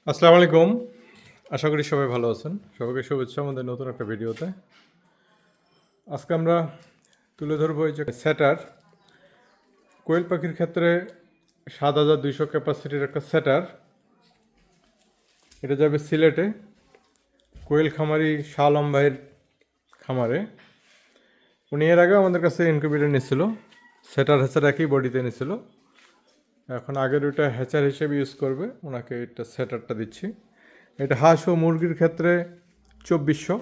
আসসালামু আলাইকুম। আশা করি সবাই ভালো আছেন। সবাইকে শুভেচ্ছা আমাদের নতুন একটা ভিডিওতে। আজকে আমরা তুলে ধরবো এই যে সেটার, কোয়েল পাখির ক্ষেত্রে ৭,২০০ ক্যাপাসিটির একটা সেটার। এটা যাবে সিলেটে, কোয়েল খামারি শাহ আলম ভাইয়ের খামারে। উনি এর আগে আমাদের কাছে ইনকিউবেটর নিয়েছিল, সেটার হ্যাচার একই বডিতে নিয়েছিল। এখন আগের ওইটা হ্যাচার হিসেবে ইউজ করবে, ওনাকে এটা সেটারটা দিচ্ছি। এটা হাঁস ও মুরগির ক্ষেত্রে ২৪০০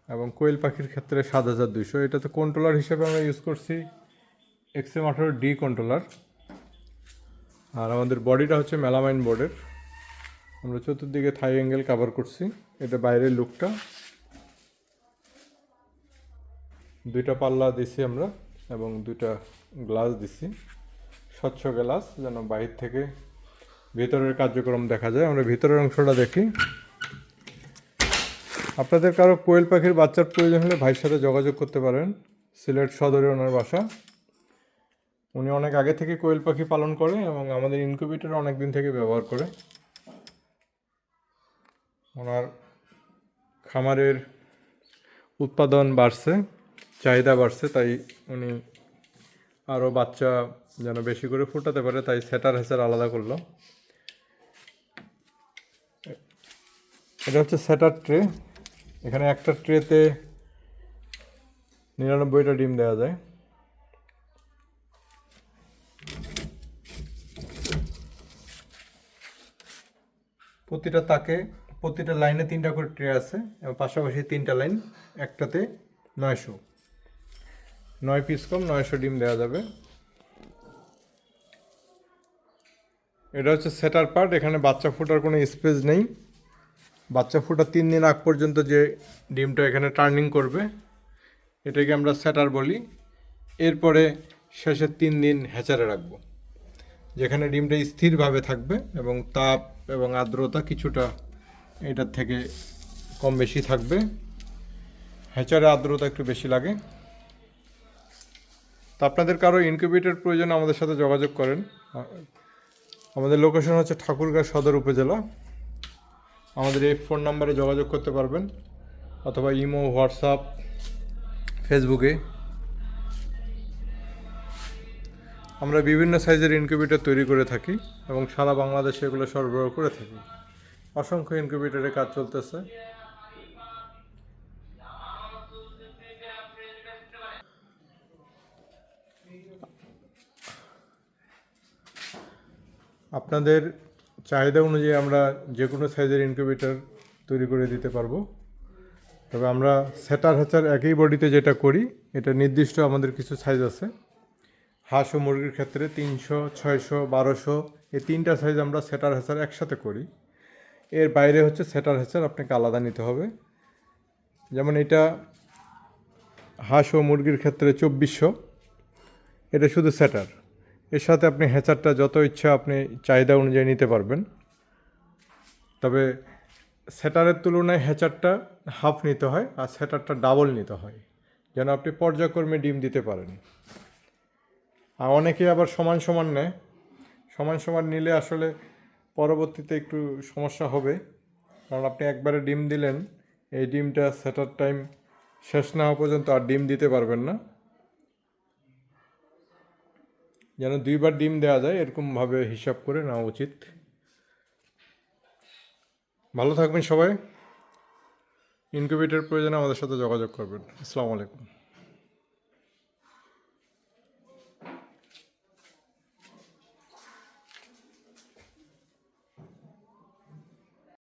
এবং কোয়েল পাখির ক্ষেত্রে ৭,২০০। এটাতে কন্ট্রোলার হিসেবে আমরা ইউজ করছি XM18D কন্ট্রোলার। আর আমাদের বডিটা হচ্ছে মেলামাইন বোর্ডের। আমরা চতুর্দিকে থাই অ্যাঙ্গেল কাভার করছি। এটা বাইরের লুকটা, দুইটা পাল্লা দিছি আমরা এবং দুইটা গ্লাস দিছি, স্বচ্ছ গ্লাস, যেন বাইরে থেকে ভিতরের কার্যক্রম দেখা যায়। আমরা ভিতরের অংশটা দেখি। আপনাদের কারো কোয়েল পাখির বাচ্চার প্রয়োজন হলে ভাইয়ের সাথে যোগাযোগ করতে পারেন। সিলেট সদরে ওনার বাসা। উনি অনেক আগে থেকে কোয়েল পাখি পালন করে এবং আমাদের ইনকিউবেটর অনেক দিন থেকে ব্যবহার করে। ওনার খামারের উৎপাদন বাড়ছে, চাহিদা বাড়ছে, তাই উনি আরও বাচ্চা যেন বেশি করে ফুটাতে পারে, তাই সেটার হ্যাচার আলাদা করলো। এটা হচ্ছে সেটার ট্রে। এখানে একটা ট্রেতে ৯৯টা ডিম দেওয়া যায়। প্রতিটা তাকে, প্রতিটা লাইনে 3টা করে ট্রে আছে এবং পাশাপাশি 3টা লাইন, একটাতে ৯০০, 9 পিস কম ৯০০ ডিম দেওয়া যাবে। এটা হচ্ছে সেটার পার্ট। এখানে বাচ্চা ফোটার কোনো স্পেস নেই। বাচ্চা ফোটার 3 দিন আগ পর্যন্ত যে ডিমটা এখানে টার্নিং করবে, এটাকে আমরা সেটার বলি। এরপরে শেষের 3 দিন হ্যাচারে রাখবো, যেখানে ডিমটা স্থিরভাবে থাকবে এবং তাপ এবং আর্দ্রতা কিছুটা এটার থেকে কম বেশি থাকবে। হ্যাচারে আর্দ্রতা একটু বেশি লাগে। তো আপনাদের কারো ইনকিউবেটর প্রয়োজন আমাদের সাথে যোগাযোগ করেন। আমাদের লোকেশন হচ্ছে ঠাকুরগাঁও সদর উপজেলা। আমাদের এই ফোন নাম্বারে যোগাযোগ করতে পারবেন, অথবা ইমো, হোয়াটসঅ্যাপ, ফেসবুকে। আমরা বিভিন্ন সাইজের ইনকিউবেটর তৈরি করে থাকি এবং সারা বাংলাদেশে এগুলো সরবরাহ করে থাকি। অসংখ্য ইনকিউবেটরের কাজ চলতেছে। আপনাদের চাহিদা অনুযায়ী আমরা যে কোনো সাইজের ইনকিউবেটর তৈরি করে দিতে পারবো। তবে আমরা সেটার হ্যাচার একই বডিতে যেটা করি, এটা নির্দিষ্ট আমাদের কিছু সাইজ আছে। হাঁস ও মুরগির ক্ষেত্রে 300, 600, 1200, এই 3টা সাইজ আমরা সেটার হ্যাচার একসাথে করি। এর বাইরে হচ্ছে সেটার হ্যাচার আপনাকে আলাদা নিতে হবে। যেমন এটা হাঁস ও মুরগির ক্ষেত্রে 2400, এটা শুধু সেটার। এর সাথে আপনি হ্যাচারটা যত ইচ্ছা আপনি চাহিদা অনুযায়ী নিতে পারবেন। তবে সেটারের তুলনায় হ্যাচারটা হাফ নিতে হয় আর সেটারটা ডাবল নিতে হয়, যেন আপনি পর্যায়ক্রমে ডিম দিতে পারেন। আর অনেকে আবার সমান সমান নেয়। সমান সমান নিলে আসলে পরবর্তীতে একটু সমস্যা হবে, কারণ আপনি একবারে ডিম দিলেন, এই ডিমটা সেটার টাইম শেষ না হওয়া পর্যন্ত আর ডিম দিতে পারবেন না। যেন 2বার ডিম দেওয়া যায় এরকমভাবে হিসাব করে নেওয়া উচিত। ভালো থাকবেন সবাই। ইনকিউবেটর প্রয়োজনে আমাদের সাথে যোগাযোগ করবেন। আসসালামু আলাইকুম।